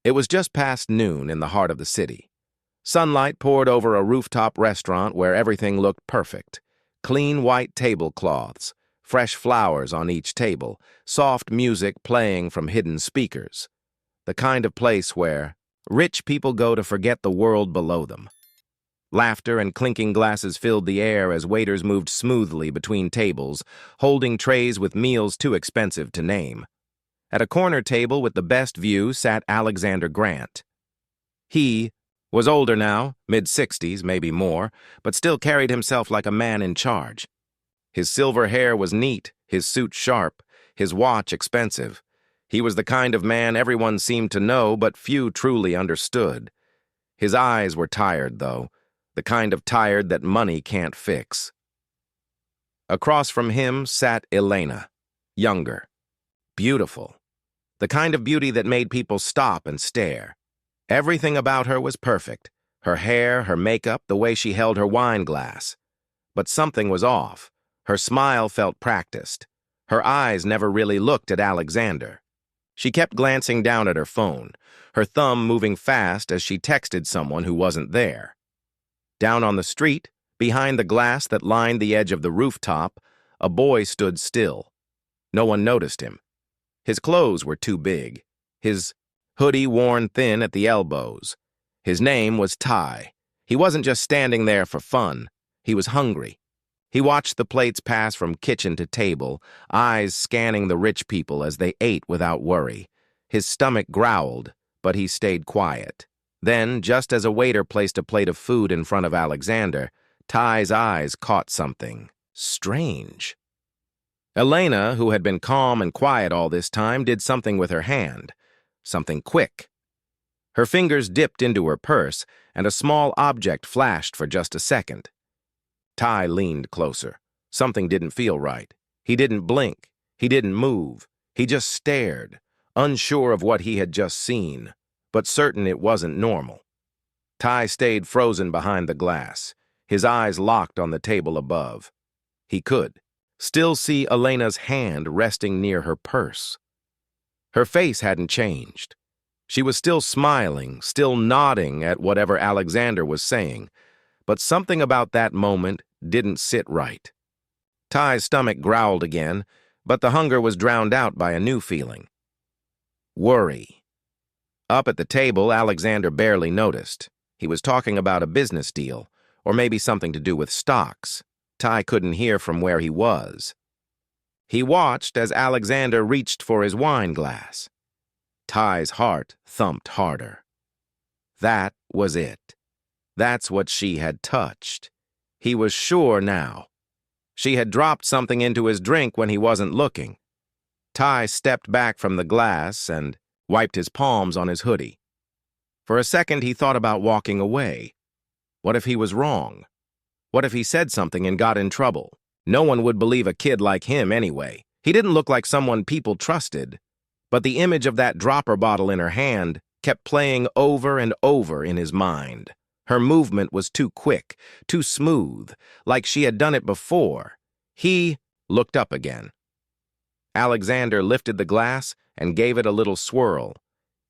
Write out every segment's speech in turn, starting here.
It was just past noon in the heart of the city. Sunlight poured over a rooftop restaurant where everything looked perfect. Clean white tablecloths, fresh flowers on each table, soft music playing from hidden speakers. The kind of place where rich people go to forget the world below them. Laughter and clinking glasses filled the air as waiters moved smoothly between tables, holding trays with meals too expensive to name. At a corner table with the best view sat Alexander Grant. He was older now, mid-60s, maybe more, but still carried himself like a man in charge. His silver hair was neat, his suit sharp, his watch expensive. He was the kind of man everyone seemed to know, but few truly understood. His eyes were tired, though, the kind of tired that money can't fix. Across from him sat Elena, younger, beautiful, the kind of beauty that made people stop and stare. Everything about her was perfect, her hair, her makeup, the way she held her wine glass. But something was off. Her smile felt practiced. Her eyes never really looked at Alexander. She kept glancing down at her phone, her thumb moving fast as she texted someone who wasn't there. Down on the street, behind the glass that lined the edge of the rooftop, a boy stood still. No one noticed him. His clothes were too big, his hoodie worn thin at the elbows. His name was Ty. He wasn't just standing there for fun. He was hungry. He watched the plates pass from kitchen to table, eyes scanning the rich people as they ate without worry. His stomach growled, but he stayed quiet. Then, just as a waiter placed a plate of food in front of Alexander, Ty's eyes caught something strange. Elena, who had been calm and quiet all this time, did something with her hand. Something quick. Her fingers dipped into her purse, and a small object flashed for just a second. Ty leaned closer. Something didn't feel right. He didn't blink. He didn't move. He just stared, unsure of what he had just seen, but certain it wasn't normal. Ty stayed frozen behind the glass, his eyes locked on the table above. He could still see Elena's hand resting near her purse. Her face hadn't changed. She was still smiling, still nodding at whatever Alexander was saying, but something about that moment didn't sit right. Ty's stomach growled again, but the hunger was drowned out by a new feeling. Worry. Up at the table, Alexander barely noticed. He was talking about a business deal, or maybe something to do with stocks. Ty couldn't hear from where he was. He watched as Alexander reached for his wine glass. Ty's heart thumped harder. That was it. That's what she had touched. He was sure now. She had dropped something into his drink when he wasn't looking. Ty stepped back from the glass and wiped his palms on his hoodie. For a second, he thought about walking away. What if he was wrong? What if he said something and got in trouble? No one would believe a kid like him anyway. He didn't look like someone people trusted. But the image of that dropper bottle in her hand kept playing over and over in his mind. Her movement was too quick, too smooth, like she had done it before. He looked up again. Alexander lifted the glass and gave it a little swirl.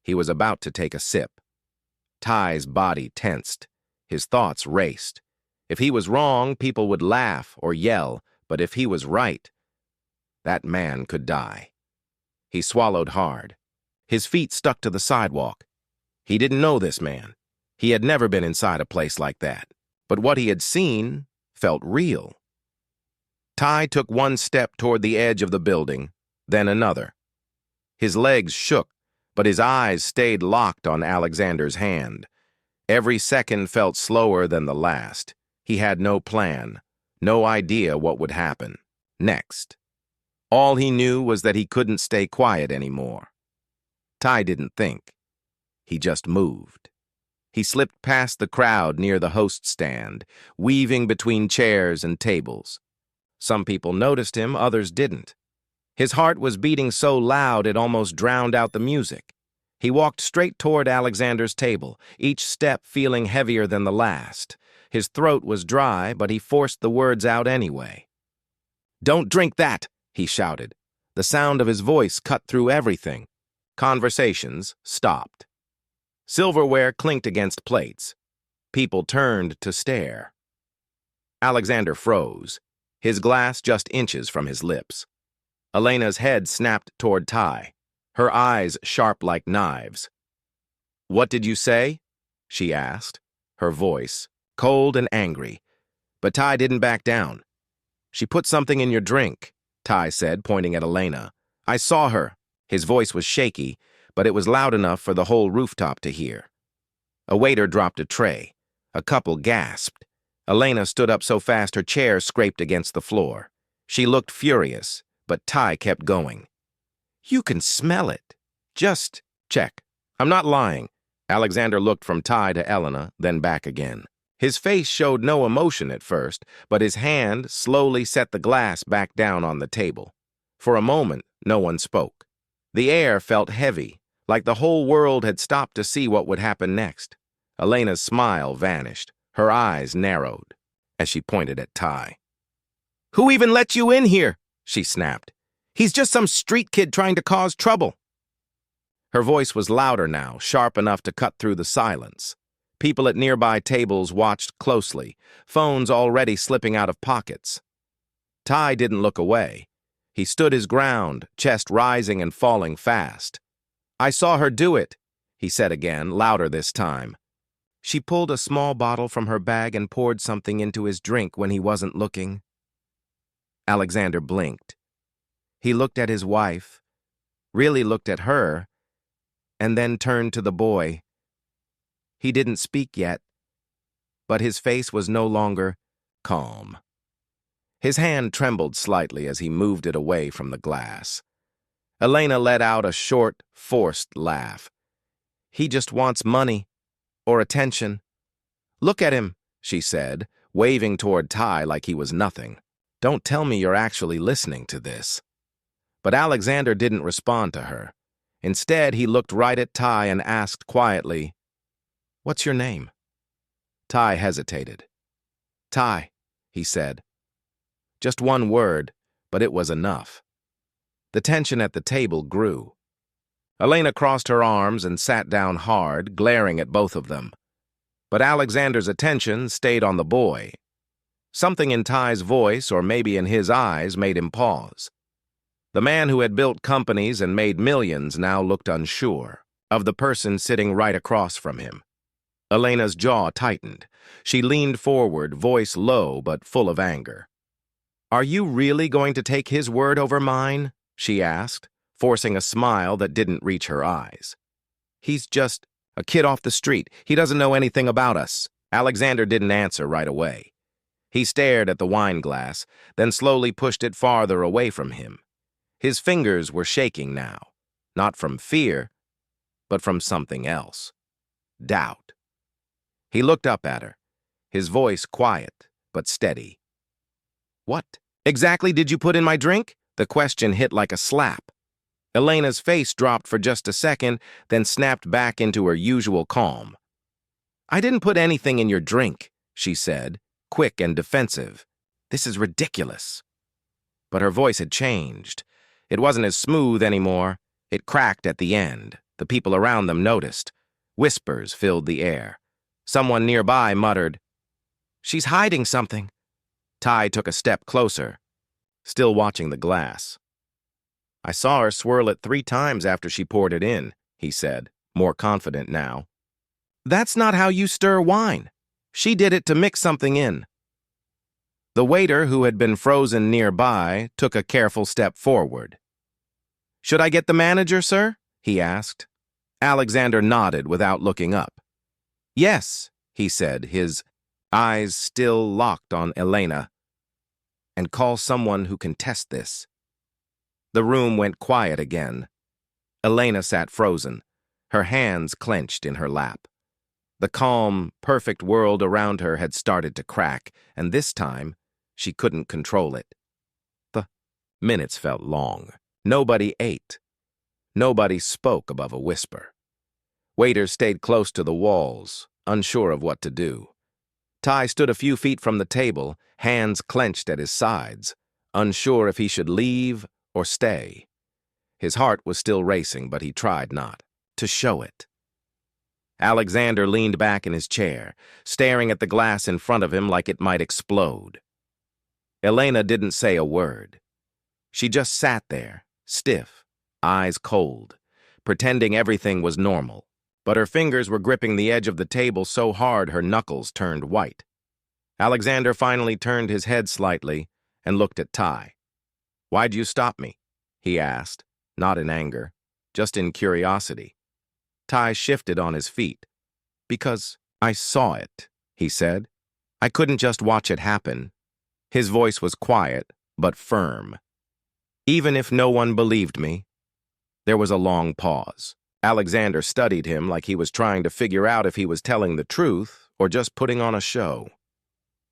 He was about to take a sip. Ty's body tensed. His thoughts raced. If he was wrong, people would laugh or yell, but if he was right, that man could die. He swallowed hard. His feet stuck to the sidewalk. He didn't know this man. He had never been inside a place like that. But what he had seen felt real. Ty took one step toward the edge of the building, then another. His legs shook, but his eyes stayed locked on Alexander's hand. Every second felt slower than the last. He had no plan, no idea what would happen next. All he knew was that he couldn't stay quiet anymore. Ty didn't think. He just moved. He slipped past the crowd near the host stand, weaving between chairs and tables. Some people noticed him, others didn't. His heart was beating so loud it almost drowned out the music. He walked straight toward Alexander's table, each step feeling heavier than the last. His throat was dry, but he forced the words out anyway. "Don't drink that!" he shouted. The sound of his voice cut through everything. Conversations stopped. Silverware clinked against plates. People turned to stare. Alexander froze, his glass just inches from his lips. Elena's head snapped toward Ty, her eyes sharp like knives. "What did you say?" she asked, her voice cold and angry. But Ty didn't back down. "She put something in your drink," Ty said, pointing at Elena. "I saw her." His voice was shaky, but it was loud enough for the whole rooftop to hear. A waiter dropped a tray. A couple gasped. Elena stood up so fast her chair scraped against the floor. She looked furious, but Ty kept going. "You can smell it. Just check." "I'm not lying." Alexander looked from Ty to Elena, then back again. His face showed no emotion at first, but his hand slowly set the glass back down on the table. For a moment, no one spoke. The air felt heavy, like the whole world had stopped to see what would happen next. Elena's smile vanished. Her eyes narrowed as she pointed at Ty. "Who even let you in here?" she snapped. "He's just some street kid trying to cause trouble." Her voice was louder now, sharp enough to cut through the silence. People at nearby tables watched closely, phones already slipping out of pockets. Ty didn't look away. He stood his ground, chest rising and falling fast. "I saw her do it," he said again, louder this time. "She pulled a small bottle from her bag and poured something into his drink when he wasn't looking." Alexander blinked. He looked at his wife, really looked at her, and then turned to the boy. He didn't speak yet, but his face was no longer calm. His hand trembled slightly as he moved it away from the glass. Elena let out a short, forced laugh. "He just wants money, or attention." "Look at him," she said, waving toward Ty like he was nothing. "Don't tell me you're actually listening to this." But Alexander didn't respond to her. Instead, he looked right at Ty and asked quietly, "What's your name?" Ty hesitated. "Ty," he said. Just one word, but it was enough. The tension at the table grew. Elena crossed her arms and sat down hard, glaring at both of them. But Alexander's attention stayed on the boy. Something in Ty's voice, or maybe in his eyes, made him pause. The man who had built companies and made millions now looked unsure of the person sitting right across from him. Elena's jaw tightened. She leaned forward, voice low but full of anger. "Are you really going to take his word over mine?" she asked, forcing a smile that didn't reach her eyes. "He's just a kid off the street. He doesn't know anything about us." Alexander didn't answer right away. He stared at the wine glass, then slowly pushed it farther away from him. His fingers were shaking now, not from fear, but from something else. Doubt. He looked up at her, his voice quiet but steady. "What exactly did you put in my drink?" The question hit like a slap. Elena's face dropped for just a second, then snapped back into her usual calm. "I didn't put anything in your drink," she said, quick and defensive. "This is ridiculous." But her voice had changed. It wasn't as smooth anymore. It cracked at the end. The people around them noticed. Whispers filled the air. Someone nearby muttered, "She's hiding something." Ty took a step closer, still watching the glass. "I saw her swirl it 3 times after she poured it in," he said, more confident now. "That's not how you stir wine. She did it to mix something in." The waiter, who had been frozen nearby, took a careful step forward. "Should I get the manager, sir?" he asked. Alexander nodded without looking up. "Yes," he said, his eyes still locked on Elena. "And call someone who can test this." The room went quiet again. Elena sat frozen, her hands clenched in her lap. The calm, perfect world around her had started to crack, and this time, she couldn't control it. The minutes felt long. Nobody ate. Nobody spoke above a whisper. Waiters stayed close to the walls, unsure of what to do. Ty stood a few feet from the table, hands clenched at his sides, unsure if he should leave or stay. His heart was still racing, but he tried not to show it. Alexander leaned back in his chair, staring at the glass in front of him like it might explode. Elena didn't say a word. She just sat there, stiff, eyes cold, pretending everything was normal, but her fingers were gripping the edge of the table so hard her knuckles turned white. Alexander finally turned his head slightly and looked at Ty. "Why'd you stop me?" he asked, not in anger, just in curiosity. Ty shifted on his feet. "Because I saw it," he said. "I couldn't just watch it happen." His voice was quiet, but firm. "Even if no one believed me." There was a long pause. Alexander studied him like he was trying to figure out if he was telling the truth or just putting on a show.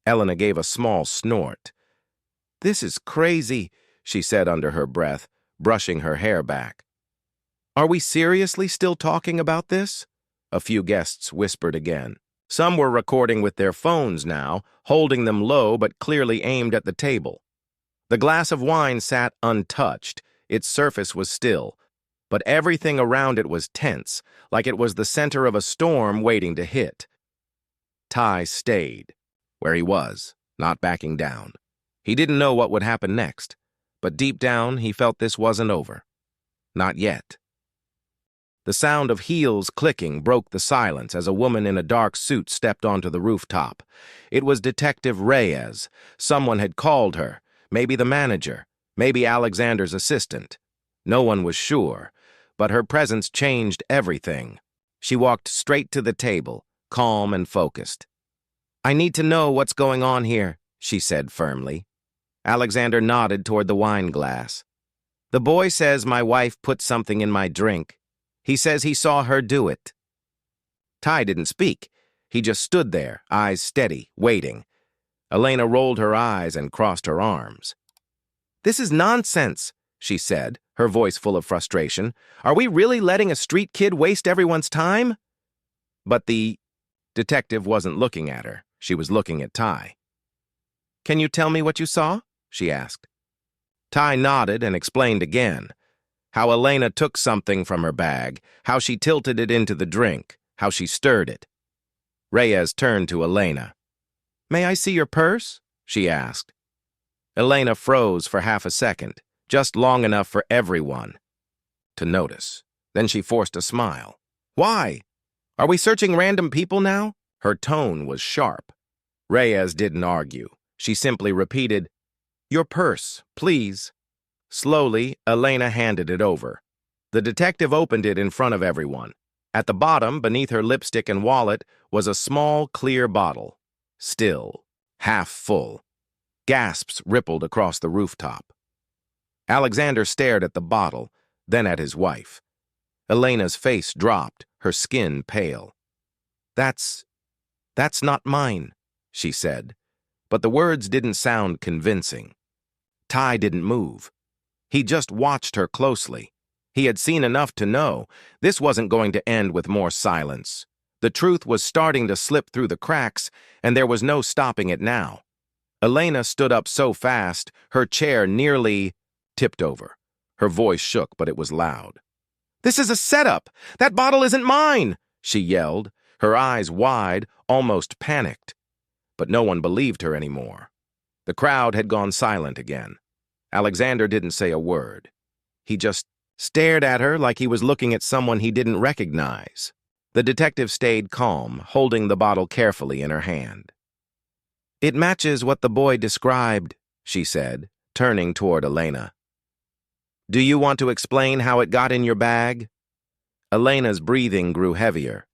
Elena gave a small snort. "This is crazy," she said under her breath, brushing her hair back. "Are we seriously still talking about this?" A few guests whispered again. Some were recording with their phones now, holding them low but clearly aimed at the table. The glass of wine sat untouched. Its surface was still, but everything around it was tense, like it was the center of a storm waiting to hit. Ty stayed where he was, not backing down. He didn't know what would happen next, but deep down he felt this wasn't over. Not yet. The sound of heels clicking broke the silence as a woman in a dark suit stepped onto the rooftop. It was Detective Reyes. Someone had called her, maybe the manager, maybe Alexander's assistant. No one was sure, but her presence changed everything. She walked straight to the table, calm and focused. "I need to know what's going on here," she said firmly. Alexander nodded toward the wine glass. "The boy says my wife put something in my drink. He says he saw her do it." Ty didn't speak. He just stood there, eyes steady, waiting. Elena rolled her eyes and crossed her arms. "This is nonsense," she said, her voice full of frustration. "Are we really letting a street kid waste everyone's time?" But the detective wasn't looking at her. She was looking at Ty. "Can you tell me what you saw?" she asked. Ty nodded and explained again. How Elena took something from her bag, how she tilted it into the drink, how she stirred it. Reyes turned to Elena. "May I see your purse?" she asked. Elena froze for half a second, just long enough for everyone to notice. Then she forced a smile. "Why? Are we searching random people now?" Her tone was sharp. Reyes didn't argue. She simply repeated, "Your purse, please." Slowly, Elena handed it over. The detective opened it in front of everyone. At the bottom, beneath her lipstick and wallet, was a small, clear bottle. Still, half full. Gasps rippled across the rooftop. Alexander stared at the bottle, then at his wife. Elena's face dropped, her skin pale. That's not mine," she said. But the words didn't sound convincing. Ty didn't move. He just watched her closely. He had seen enough to know this wasn't going to end with more silence. The truth was starting to slip through the cracks, and there was no stopping it now. Elena stood up so fast, her chair nearly tipped over. Her voice shook, but it was loud. "This is a setup! That bottle isn't mine!" she yelled, her eyes wide, almost panicked. But no one believed her anymore. The crowd had gone silent again. Alexander didn't say a word. He just stared at her like he was looking at someone he didn't recognize. The detective stayed calm, holding the bottle carefully in her hand. "It matches what the boy described," she said, turning toward Elena. "Do you want to explain how it got in your bag?" Elena's breathing grew heavier.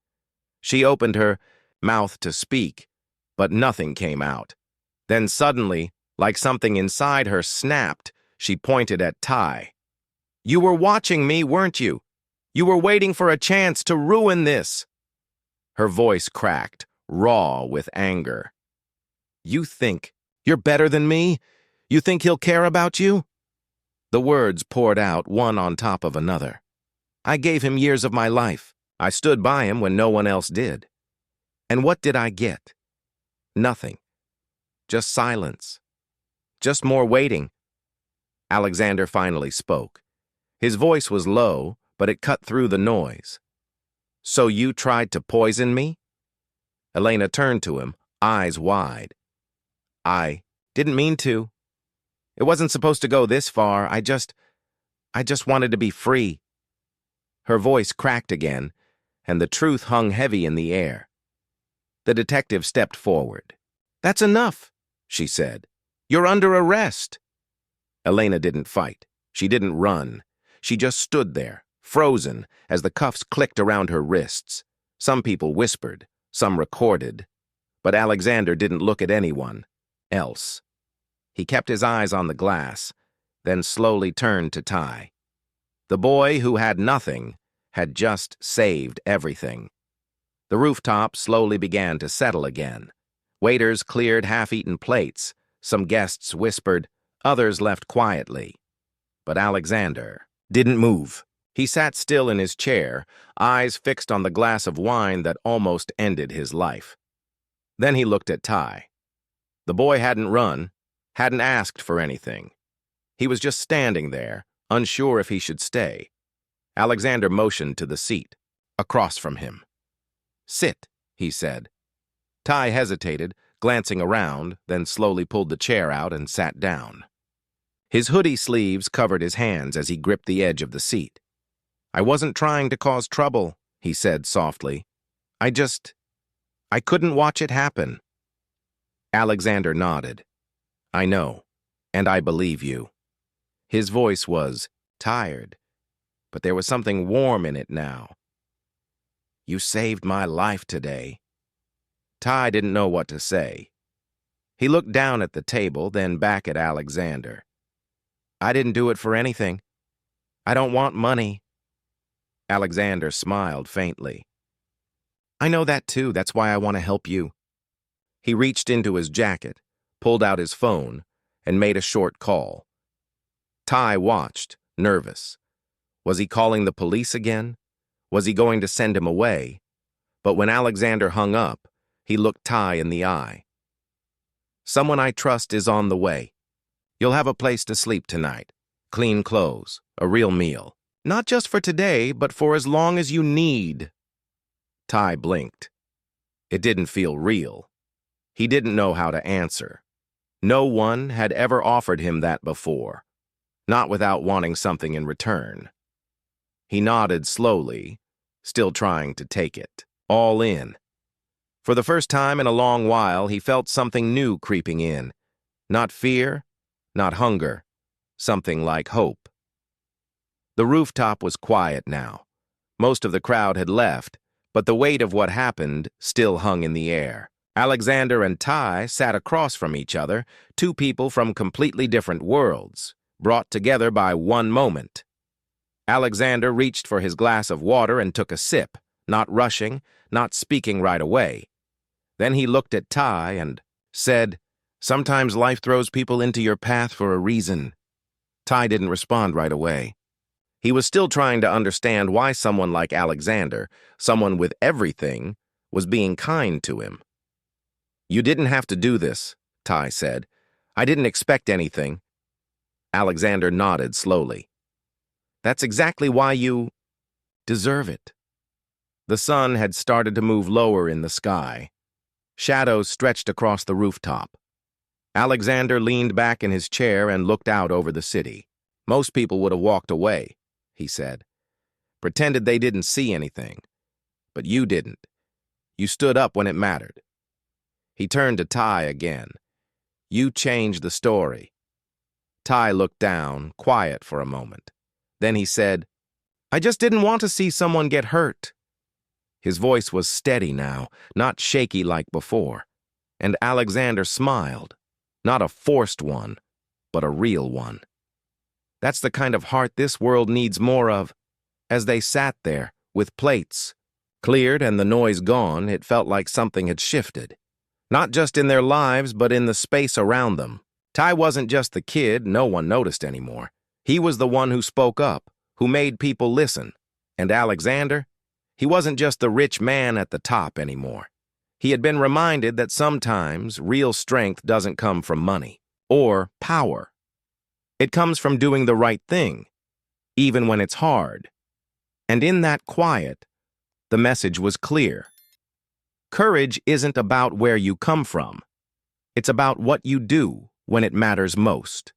She opened her mouth to speak, but nothing came out. Then suddenly, like something inside her snapped, she pointed at Ty. "You were watching me, weren't you? You were waiting for a chance to ruin this." Her voice cracked, raw with anger. "You think you're better than me? You think he'll care about you?" The words poured out, one on top of another. "I gave him years of my life. I stood by him when no one else did. And what did I get? Nothing. Just silence. Just more waiting." Alexander finally spoke. His voice was low, but it cut through the noise. So you tried to poison me? Elena turned to him, eyes wide. I didn't mean to. It wasn't supposed to go this far. I just wanted to be free. Her voice cracked again, and the truth hung heavy in the air. The detective stepped forward. That's enough, she said. You're under arrest. Elena didn't fight. She didn't run. She just stood there, frozen, as the cuffs clicked around her wrists. Some people whispered, some recorded. But Alexander didn't look at anyone else. He kept his eyes on the glass, then slowly turned to Ty. The boy who had nothing had just saved everything. The rooftop slowly began to settle again. Waiters cleared half-eaten plates. Some guests whispered, others left quietly. But Alexander didn't move. He sat still in his chair, eyes fixed on the glass of wine that almost ended his life. Then he looked at Ty. The boy hadn't run, hadn't asked for anything. He was just standing there, unsure if he should stay. Alexander motioned to the seat, across from him. Sit, he said. Ty hesitated, glancing around, then slowly pulled the chair out and sat down. His hoodie sleeves covered his hands as he gripped the edge of the seat. I wasn't trying to cause trouble, he said softly. I couldn't watch it happen. Alexander nodded. I know, and I believe you. His voice was tired, but there was something warm in it now. You saved my life today. Ty didn't know what to say. He looked down at the table, then back at Alexander. I didn't do it for anything. I don't want money. Alexander smiled faintly. I know that too, that's why I want to help you. He reached into his jacket, pulled out his phone, and made a short call. Ty watched, nervous. Was he calling the police again? Was he going to send him away? But when Alexander hung up, he looked Ty in the eye. Someone I trust is on the way. You'll have a place to sleep tonight, clean clothes, a real meal. Not just for today, but for as long as you need. Ty blinked. It didn't feel real. He didn't know how to answer. No one had ever offered him that before, not without wanting something in return. He nodded slowly, still trying to take it, all in. For the first time in a long while, he felt something new creeping in. Not fear, not hunger, something like hope. The rooftop was quiet now. Most of the crowd had left, but the weight of what happened still hung in the air. Alexander and Ty sat across from each other, two people from completely different worlds, brought together by one moment. Alexander reached for his glass of water and took a sip, not rushing, not speaking right away. Then he looked at Ty and said, Sometimes life throws people into your path for a reason. Ty didn't respond right away. He was still trying to understand why someone like Alexander, someone with everything, was being kind to him. You didn't have to do this, Ty said. I didn't expect anything. Alexander nodded slowly. That's exactly why you deserve it. The sun had started to move lower in the sky. Shadows stretched across the rooftop. Alexander leaned back in his chair and looked out over the city. Most people would have walked away, he said. Pretended they didn't see anything. But you didn't. You stood up when it mattered. He turned to Ty again. You changed the story. Ty looked down, quiet for a moment. Then he said, I just didn't want to see someone get hurt. His voice was steady now, not shaky like before. And Alexander smiled. Not a forced one, but a real one. That's the kind of heart this world needs more of. As they sat there, with plates cleared and the noise gone, it felt like something had shifted. Not just in their lives, but in the space around them. Ty wasn't just the kid no one noticed anymore. He was the one who spoke up, who made people listen. And Alexander? He wasn't just the rich man at the top anymore. He had been reminded that sometimes real strength doesn't come from money or power. It comes from doing the right thing, even when it's hard. And in that quiet, The message was clear. Courage isn't about where you come from. It's about what you do when it matters most.